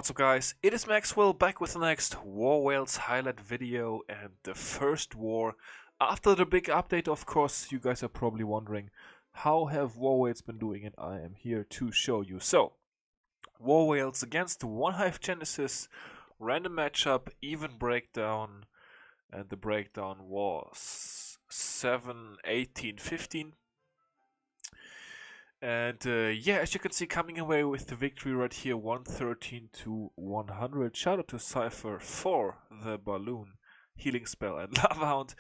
What's up guys, it is Maxwell back with the next War Whales highlight video and the first war. After the big update, of course, you guys are probably wondering, how have War Whales been doing, and I am here to show you. So, War Whales against OneHive Genesis, random matchup, even breakdown, and the breakdown was 7-18-15. And yeah, as you can see, coming away with the victory right here, 113-100. Shout out to Cypher for the balloon, healing spell, and Lava Hound.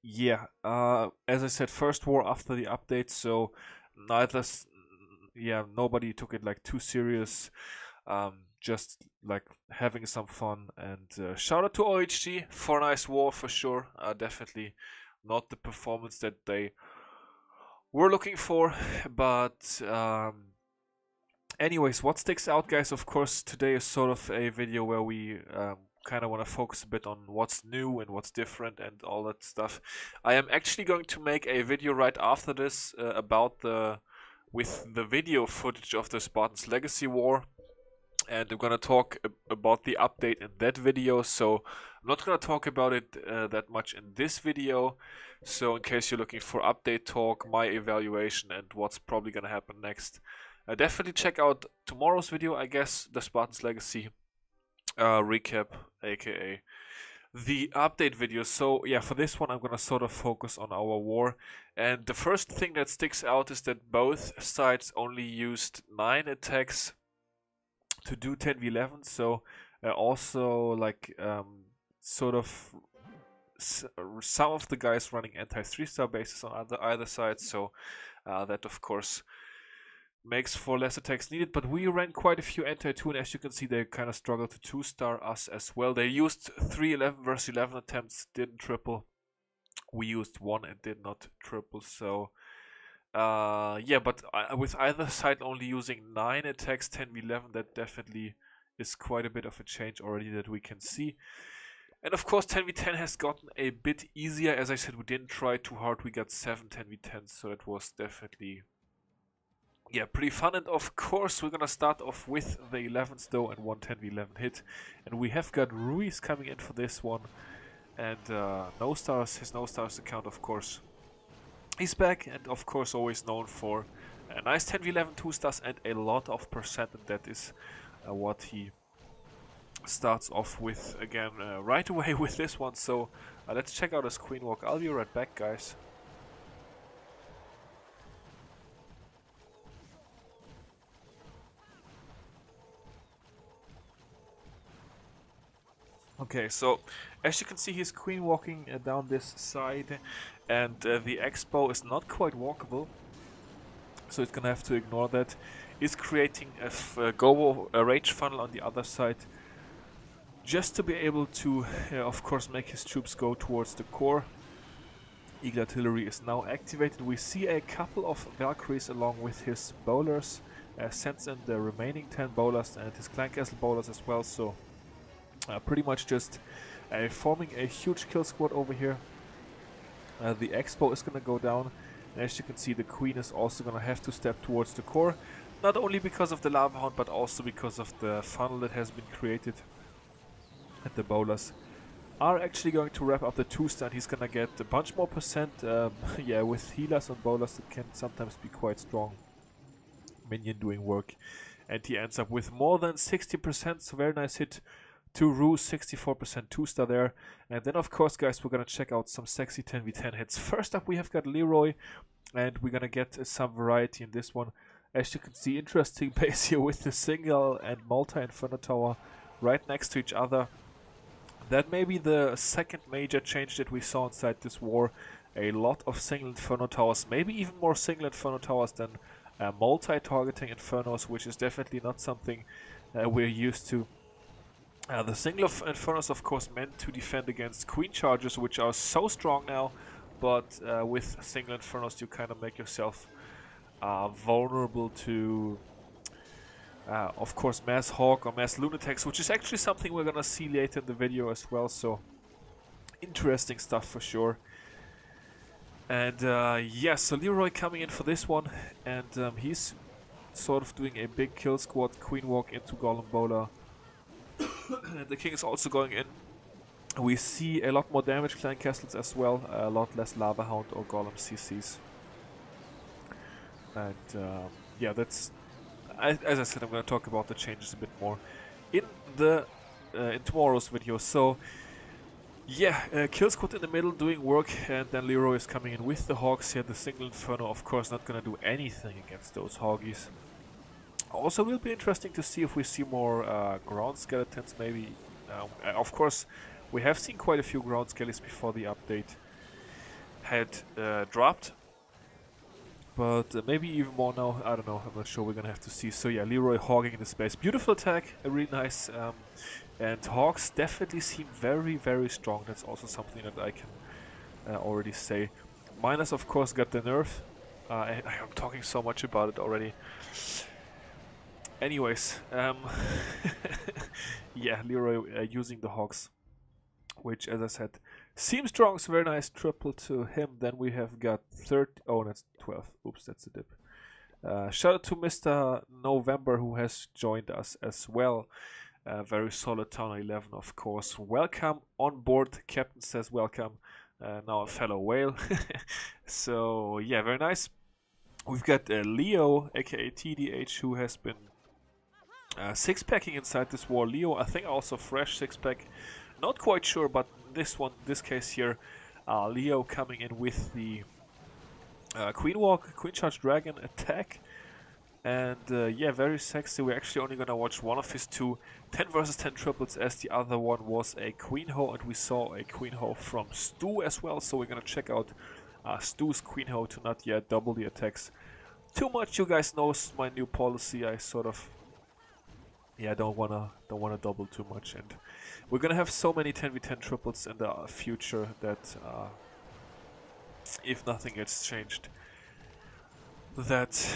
Yeah, as I said, first war after the update, so nobody took it like too serious. Just like having some fun. And shout out to OHG for a nice war for sure. Definitely not the performance that they we're looking for, but anyways, what sticks out, guys, of course, today is sort of a video where we kind of want to focus a bit on what's new and what's different and all that stuff. I am actually going to make a video right after this about with the video footage of the Spartans Legacy War, and I'm gonna talk about the update in that video, so I'm not gonna talk about it that much in this video. So in case you're looking for update talk, my evaluation, and what's probably gonna happen next, definitely check out tomorrow's video, I guess, the Spartans Legacy recap, aka the update video. So yeah, for this one I'm gonna sort of focus on our war, and the first thing that sticks out is that both sides only used 9 attacks to do 10v11, so also like sort of some of the guys running anti 3-star bases on either side, so that of course makes for less attacks needed. But we ran quite a few anti 2, and as you can see, they kind of struggled to 2-star us as well. They used 3 11 versus 11 attempts, didn't triple. We used 1 and did not triple, so yeah, but with either side only using 9 attacks 10v11, that definitely is quite a bit of a change already that we can see. And of course 10v10 has gotten a bit easier. As I said, we didn't try too hard, we got 7 10v10s, so it was definitely, yeah, pretty fun. And of course we're gonna start off with the 11s though, and 1 10v11 hit, and we have got Ruiz coming in for this one, and no stars, his no stars account, of course, he's back, and of course always known for a nice 10v11 2-stars and a lot of percent, and that is what he starts off with again right away with this one. So let's check out his queen walk. I'll be right back, guys. Okay, so as you can see, he's queen walking down this side, and the expo is not quite walkable, so it's gonna have to ignore that. He's creating a rage funnel on the other side, just to be able to, of course, make his troops go towards the core. Eagle Artillery is now activated. We see a couple of Valkyries along with his bowlers, sends in the remaining 10 bowlers and his clan castle bowlers as well, so pretty much just forming a huge kill squad over here. The expo is gonna go down, and as you can see, the queen is also gonna have to step towards the core, not only because of the Lava Hound, but also because of the funnel that has been created. And the bowlers are actually going to wrap up the 2-star, and he's gonna get a bunch more percent. Yeah, with healers and bowlers it can sometimes be quite strong minion doing work, and he ends up with more than 60%, so very nice hit to Ruiz, 64% 2-star there. And then of course, guys, we're gonna check out some sexy 10v10 hits. First up we have got Leroy, and we're gonna get some variety in this one. As you can see, interesting base here with the single and multi Inferno Tower right next to each other. That may be the second major change that we saw inside this war. A lot of single Inferno Towers, maybe even more single Inferno Towers than multi-targeting Infernos, which is definitely not something we're used to. The single Infernos, of course, meant to defend against Queen Charges, which are so strong now, but with single Infernos you kind of make yourself vulnerable to of course Mass Hawk or Mass Lunatics, which is actually something we're gonna see later in the video as well, so interesting stuff for sure. And yeah, so Leroy coming in for this one, and he's sort of doing a big kill squad, Queen Walk into Golem Bowler. The king is also going in. We see a lot more damage clan castles as well, a lot less Lava Hound or Golem CCs. And yeah, that's, as I said, I'm going to talk about the changes a bit more in the in tomorrow's video. So yeah, kill squad in the middle doing work, and then Leroy is coming in with the hogs here. The single Inferno, of course, not going to do anything against those hoggies. Also, will be interesting to see if we see more ground skeletons, maybe. Of course, we have seen quite a few ground skeletons before the update had dropped. But maybe even more now, I don't know, I'm not sure, we're gonna have to see. So yeah, Leroy hogging in the space. Beautiful attack, really nice. And hogs definitely seem very, very strong. That's also something that I can already say. Miners, of course, got the nerf. And I'm talking so much about it already. Anyways, yeah, Leroy using the hogs, which, as I said, seems strong. So very nice triple to him. Then we have got 30. Oh, that's 12. Oops, that's a dip. Shout out to Mr. November, who has joined us as well. Very solid Town 11, of course. Welcome on board. Captain says welcome. Now a fellow whale. So yeah, very nice. We've got Leo, aka TDH, who has been six-packing inside this war. Leo, I think also fresh six-pack. Not quite sure, but this case here, Leo coming in with the Queen Walk, Queen Charge Dragon attack. And yeah, very sexy. We're actually only gonna watch one of his two 10 versus 10 triplets, as the other one was a Queen Ho, and we saw a Queen Ho from Stu as well. So we're gonna check out Stu's Queen Ho to not yet double the attacks too much. You guys know my new policy. I sort of, yeah, don't wanna double too much, and we're gonna have so many 10v10 triplets in the future that if nothing gets changed, that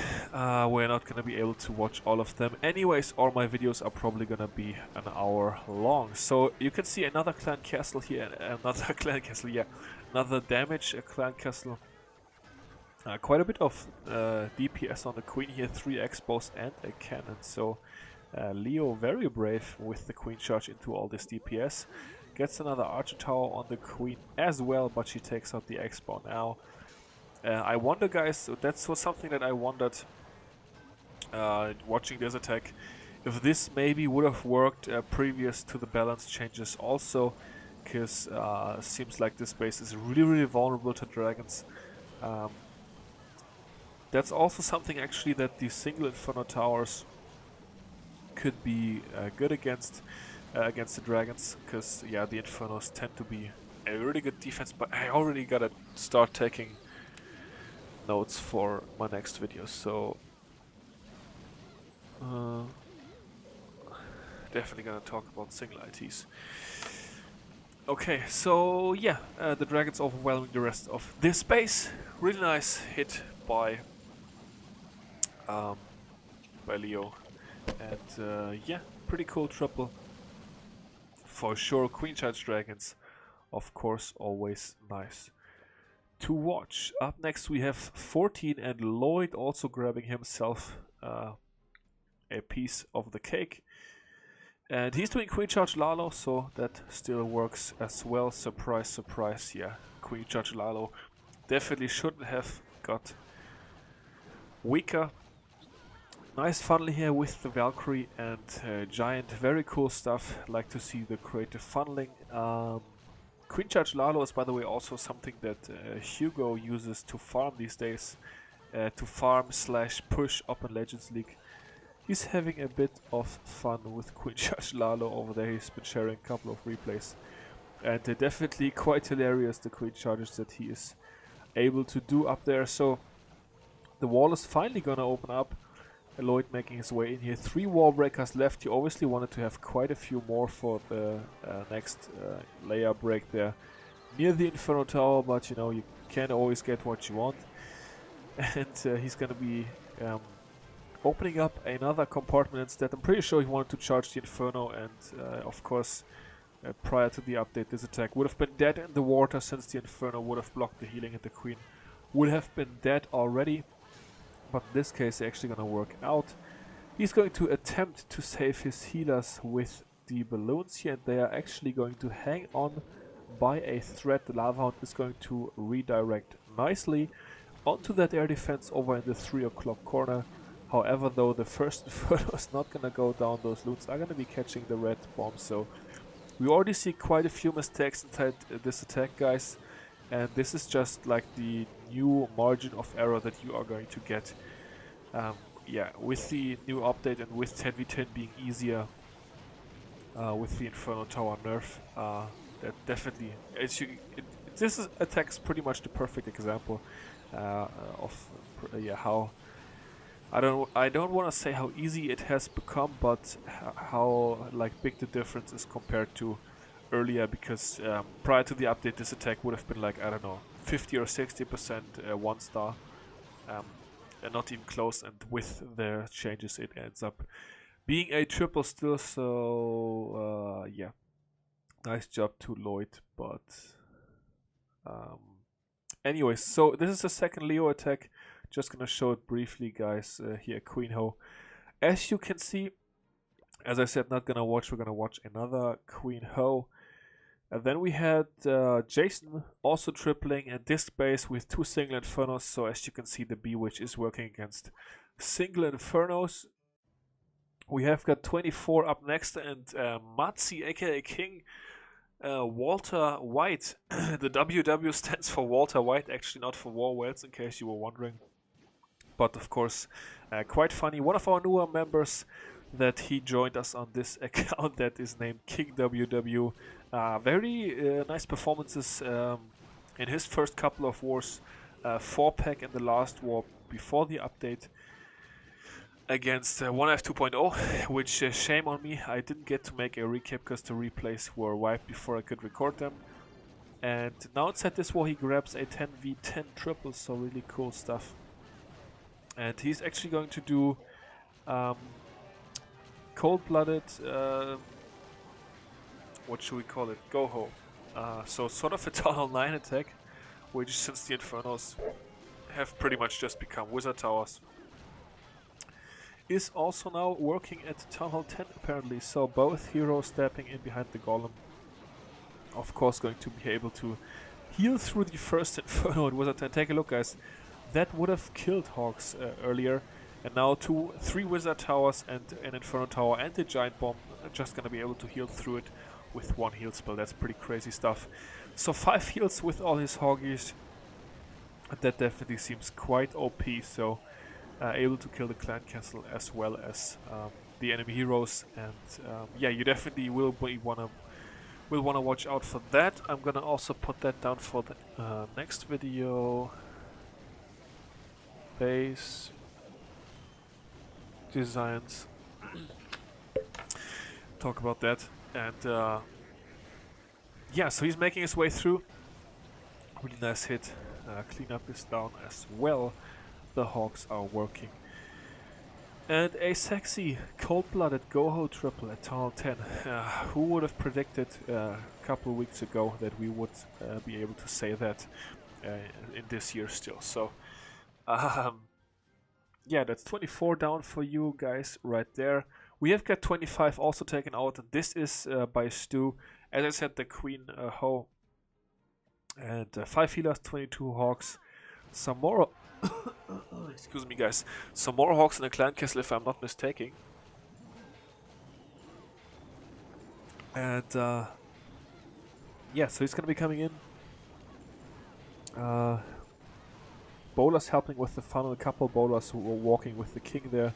we're not gonna be able to watch all of them. Anyways, all my videos are probably gonna be an hour long. So you can see another clan castle here, another clan castle, yeah, another damage clan castle. Quite a bit of DPS on the queen here, 3 X-bows and a cannon. So Leo very brave with the queen charge into all this DPS. Gets another archer tower on the queen as well, but she takes out the X-bow now. I wonder, guys, that's something that I wondered watching this attack, if this maybe would have worked previous to the balance changes also, because seems like this base is really, really vulnerable to dragons. That's also something actually that the single Inferno towers could be good against the dragons, because yeah, the Infernos tend to be a really good defense. But I already gotta start taking notes for my next video, so definitely gonna talk about single ITs. Okay, so yeah, the dragons overwhelming the rest of this base. Really nice hit by Leo, and yeah, pretty cool triple for sure. Queen Charge Dragons, of course, always nice to watch. Up next we have 14 and Lloyd also grabbing himself a piece of the cake, and he's doing Queen Charge Lalo, so that still works as well. Surprise, surprise, yeah, Queen Charge Lalo definitely shouldn't have got weaker. Nice funnel here with the Valkyrie and Giant, very cool stuff. Like to see the creative funneling. Queen Charge Lalo is, by the way, also something that Hugo uses to farm these days, to farm / push up in Legends League. He's having a bit of fun with Queen Charge Lalo over there. He's been sharing a couple of replays, and definitely quite hilarious, the Queen Charges that he is able to do up there. So the wall is finally gonna open up. Lloyd making his way in here. 3 wall breakers left. You obviously wanted to have quite a few more for the next layer break there near the Inferno Tower, but you know, you can't always get what you want. And he's gonna be opening up another compartment instead. I'm pretty sure he wanted to charge the Inferno, and of course prior to the update this attack would have been dead in the water, since the Inferno would have blocked the healing, and the Queen would have been dead already. but in this case they're actually going to work out. He's going to attempt to save his healers with the balloons here, and they are actually going to hang on by a thread. The Lava Hound is going to redirect nicely onto that air defense over in the 3 o'clock corner. However, though, the first Inferno is not going to go down. Those loons are going to be catching the red bomb, so we already see quite a few mistakes inside this attack, guys, and this is just like the new margin of error that you are going to get. Yeah, with the new update and with 10v10 being easier, with the Inferno Tower nerf, that definitely this attack is pretty much the perfect example of how I don't want to say how easy it has become, but how like big the difference is compared to earlier. Because prior to the update, this attack would have been like, I don't know, 50 or 60% 1 star. And not even close, and with the changes it ends up being a triple still, so yeah, nice job to Lloyd. But anyways, so this is the second Leo attack. Just gonna show it briefly, guys. Here, Queen Ho. As you can see, as I said, not gonna watch, we're gonna watch another Queen Ho. And then we had Jason also tripling and disc base with 2 single Infernos. So as you can see, the B-Witch is working against single Infernos. We have got 24 up next, and Motsi, aka King Walter White. The WW stands for Walter White, actually not for War Whales, in case you were wondering. But of course, quite funny. One of our newer members that he joined us on this account that is named King WW. Very nice performances in his first couple of wars. 4-pack in the last war before the update against OneHive 2.0, which shame on me, I didn't get to make a recap because the replays were wiped before I could record them. And now inside this war he grabs a 10v10 triple, so really cool stuff. And he's actually going to do cold-blooded, what should we call it, Go-Ho. So sort of a Town Hall 9 attack, which since the Infernos have pretty much just become Wizard Towers, is also now working at Town Hall 10 apparently. So both heroes stepping in behind the Golem. Of course going to be able to heal through the first Inferno at Wizard 10. Take a look, guys. That would have killed Hawks earlier. And now 3 Wizard Towers and an Inferno Tower and a Giant Bomb are just going to be able to heal through it with 1 heal spell. That's pretty crazy stuff. So 5 heals with all his Hoggies. That definitely seems quite OP. So able to kill the clan castle as well as the enemy heroes. And yeah, you definitely will wanna watch out for that. I'm gonna also put that down for the next video. Base designs. Talk about that. And yeah, so he's making his way through. Really nice hit. Cleanup is down as well. The Hawks are working. And a sexy cold-blooded Go-Ho triple at Town Hall 10. Who would have predicted a couple of weeks ago that we would be able to say that in this year still. So yeah, that's 24 down for you guys right there. We have got 25 also taken out, and this is by Stu. As I said, the Queen Ho. And 5 healers, 22 Hawks. Some more... excuse me, guys. Some more Hawks in the clan castle, if I'm not mistaken. And yeah, so he's gonna be coming in. Bowlers helping with the funnel. A couple of bowlers who were walking with the king there,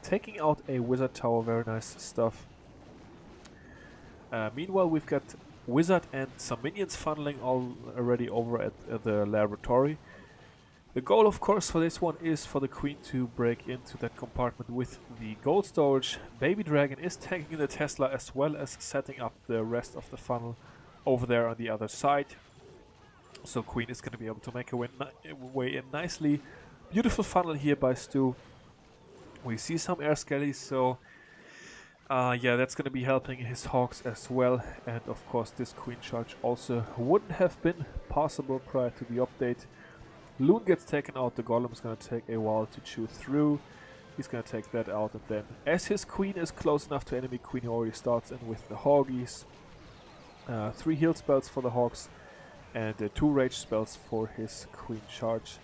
taking out a wizard tower. Very nice stuff. Meanwhile, we've got wizard and some minions funneling already over at the laboratory. The goal, of course, for this one is for the queen to break into that compartment with the gold storage. Baby Dragon is taking the Tesla as well as setting up the rest of the funnel over there on the other side. So queen is going to be able to make her way in nicely. Beautiful funnel here by Stu. We see some air skellies, so yeah, that's going to be helping his Hawks as well. And of course this queen charge also wouldn't have been possible prior to the update. Loon gets taken out, the Golem is going to take a while to chew through. He's going to take that out, and then as his queen is close enough to enemy queen, he already starts in with the Hoggies. 3 heal spells for the Hogs, and 2 rage spells for his queen charge.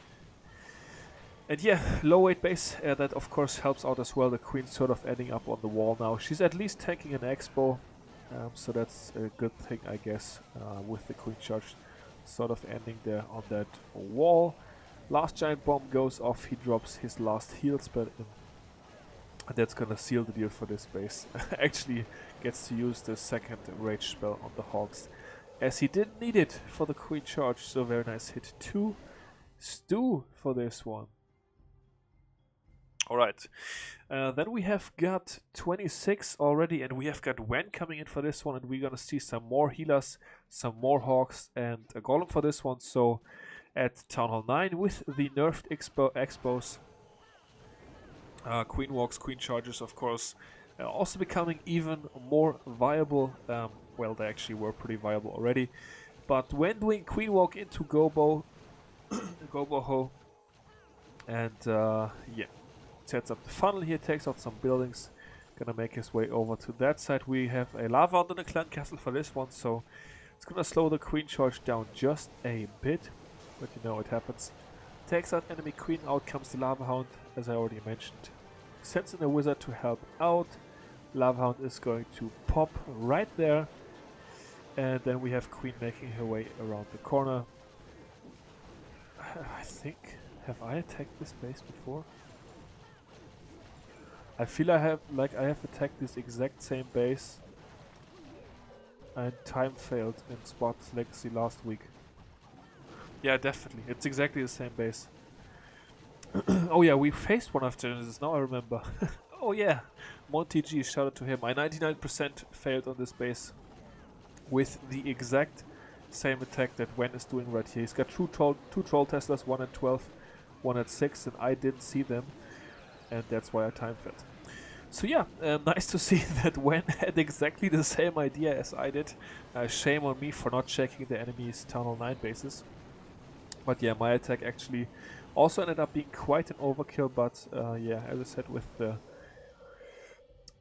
And yeah, low weight base, that of course helps out as well. The queen's sort of ending up on the wall now. She's at least tanking an expo, so that's a good thing, I guess, with the queen charge sort of ending there on that wall. Last giant bomb goes off, he drops his last heal spell in. And that's gonna seal the deal for this base. Actually gets to use the second rage spell on the Hogs, as he didn't need it for the queen charge, so very nice hit 2 stew for this one. Alright, then we have got 26 already, and we have got Wen coming in for this one, and we're gonna see some more healers, some more Hogs, and a Golem for this one. So at Town Hall 9 with the nerfed expos, Queen Walks, Queen Charges, of course, also becoming even more viable. Well, they actually were pretty viable already, but when doing Queen Walk into Gobo, Gobo-Ho, and yeah, sets up the funnel here, takes out some buildings, gonna make his way over to that side. We have a Lava Hound in the Clan Castle for this one, so it's gonna slow the Queen Charge down just a bit, but you know it happens. Takes out enemy queen, out comes the Lava Hound, as I already mentioned. Sends in a wizard to help out. Lava Hound is going to pop right there, and then we have queen making her way around the corner. I think, have I attacked this base before? I feel I have attacked this exact same base and time failed in Spartan's Legacy last week. Yeah, definitely. It's exactly the same base. Oh yeah, we faced OneHive Genesis, now I remember. Oh yeah, MonTG, shout out to him. I 99% failed on this base with the exact same attack that Wen is doing right here. He's got two troll Teslas, 1 at 12, 1 at 6, and I didn't see them, and that's why I time failed. So yeah, nice to see that Wen had exactly the same idea as I did. Shame on me for not checking the enemy's Town Hall 9 bases. But yeah, my attack actually also ended up being quite an overkill, but yeah, as I said, with the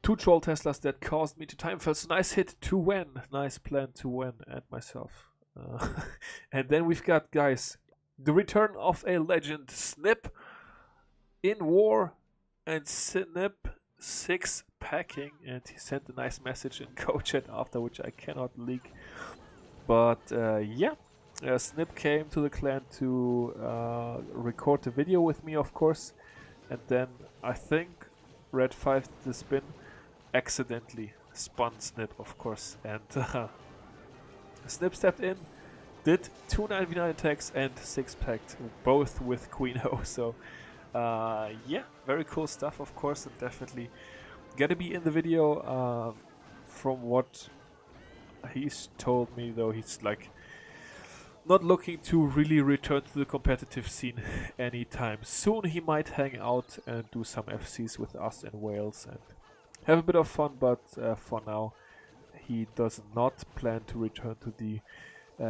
2 troll Teslas that caused me to time fail. So nice hit to Wen, nice plan to Wen and myself. And then we've got, guys, the return of a legend, Snip in war, and Snip 6-packing, and he sent a nice message in co-chat after, which I cannot leak. But yeah, Snip came to the clan to record the video with me, of course, and then I think Red 5 the spin accidentally spun Snip, of course, and Snip stepped in, did 2 9v9 attacks and 6-packed, both with Queen Ho. So yeah, very cool stuff, of course, and definitely gotta be in the video. From what he's told me, though, he's like not looking to really return to the competitive scene anytime soon. He might hang out and do some FCs with us in Wales and have a bit of fun, but for now he does not plan to return to the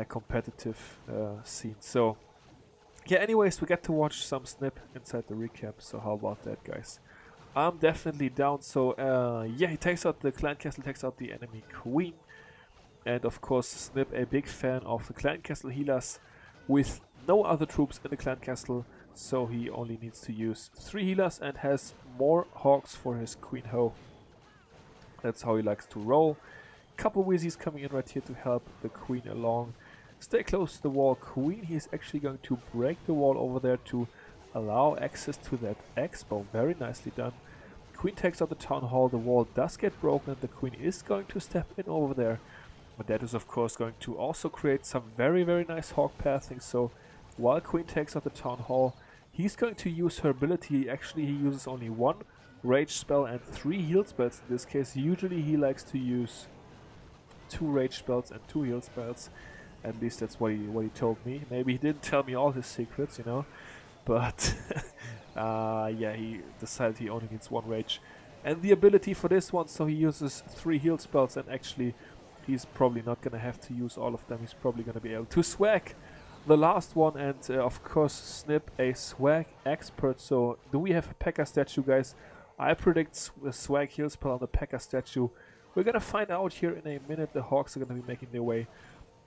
competitive scene. So yeah, anyways, we get to watch some Snip inside the recap, so how about that, guys? I'm definitely down. So yeah, he takes out the clan castle, takes out the enemy queen. And of course, Snip, a big fan of the clan castle healers with no other troops in the clan castle, so he only needs to use 3 healers and has more hogs for his Queen Ho. That's how he likes to roll. Couple Wizzies coming in right here to help the queen along. Stay close to the wall, queen. He's actually going to break the wall over there to allow access to that expo. Very nicely done. Queen takes out the town hall. The wall does get broken and the queen is going to step in over there. But that is of course going to also create some very nice hog pathing. So while queen takes out the town hall, he's going to use her ability. Actually, he uses only 1 rage spell and 3 heal spells in this case. Usually he likes to use 2 rage spells and 2 heal spells. At least that's what he told me. Maybe he didn't tell me all his secrets, you know. But yeah, he decided he only needs 1 rage and the ability for this one. So he uses 3 heal spells, and actually he's probably not gonna have to use all of them. He's probably gonna be able to swag the last one, and of course Snip, a swag expert. So do we have a P.E.K.K.A statue, guys? I predict a swag heal spell on the P.E.K.K.A statue. We're gonna find out here in a minute. The Hawks are gonna be making their way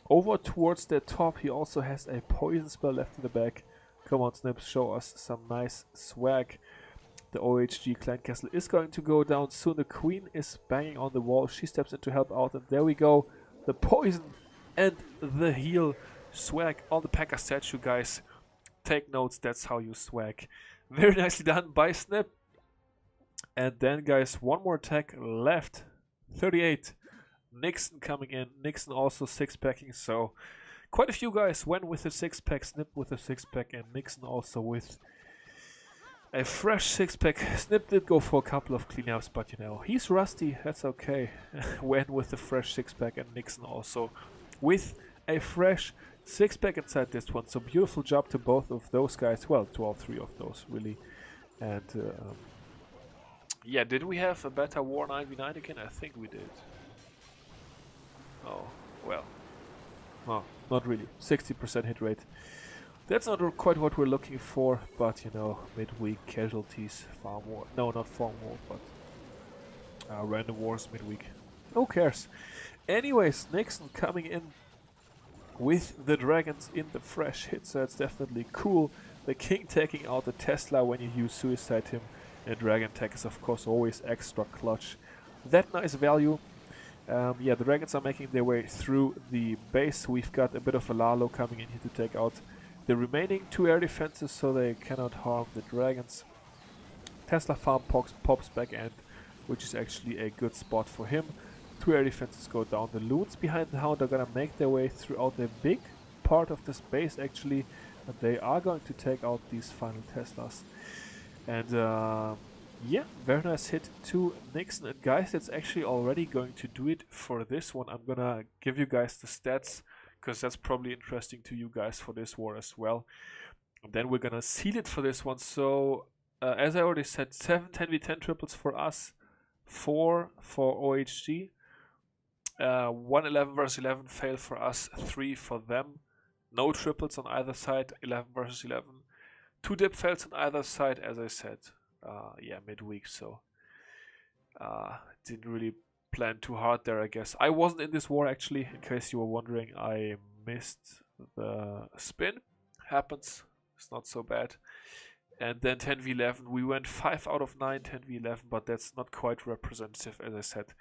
over towards the top. He also has a poison spell left in the back. Come on, Snip, show us some nice swag. The OHG clan castle is going to go down soon. The queen is banging on the wall. She steps in to help out, and there we go. The poison and the heal swag on the P.E.K.K.A statue, guys. Take notes, that's how you swag. Very nicely done by Snip. And then, guys, one more attack left. 38. Nixon coming in. Nixon also 6-packing, so quite a few guys went with a 6-pack. Snip with a 6-pack, and Nixon also with a fresh 6-pack. Snip did go for a couple of cleanups, but you know, he's rusty, that's okay. Went with the fresh 6-pack, and Nixon also with a fresh 6-pack inside this one. So beautiful job to both of those guys. Well, to all three of those, really. And yeah, did we have a better War 9v9 again? I think we did. Oh, well. Oh, not really. 60% hit rate. That's not quite what we're looking for, but you know, midweek casualties, farm war. No, not farm war, but random wars midweek. Who cares? Anyways, Nixon coming in with the dragons in the fresh hit, so that's definitely cool. The king taking out the Tesla when you use suicide him, and dragon tech is of course always extra clutch. That nice value. Yeah, the dragons are making their way through the base. We've got a bit of a Lalo coming in here to take out the remaining 2 air defenses, so they cannot harm the dragons. Tesla farm pops back end, which is actually a good spot for him. 2 air defenses go down. The loons behind the hound are gonna make their way throughout the big part of this base actually, and they are going to take out these final Teslas. And yeah, very nice hit to Nixon. And guys, that's actually already going to do it for this one. I'm gonna give you guys the stats, because that's probably interesting to you guys for this war as well. And then we're gonna seal it for this one. So as I already said, 7 10v10 triples for us, 4 for OHG, 1 11 versus 11 fail for us, 3 for them. No triples on either side, 11 versus 11. 2 dip fails on either side, as I said. Yeah, midweek, so didn't really plan too hard there, I guess. I wasn't in this war actually, in case you were wondering. I missed the spin. Happens, it's not so bad. And then 10v11, we went 5 out of 9 10v11, but that's not quite representative, as I said.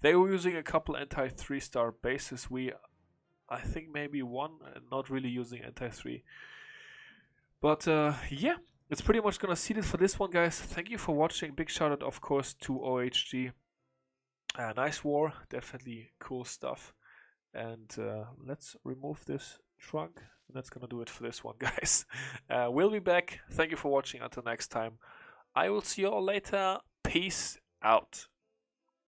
They were using a couple anti-3-star bases. We, I think, maybe one, and not really using anti-3. But yeah, it's pretty much gonna seal it for this one, guys. Thank you for watching. Big shout out, of course, to OHG. Nice war, definitely cool stuff. And let's remove this trunk. And that's gonna do it for this one, guys. We'll be back. Thank you for watching. Until next time, I will see you all later. Peace out.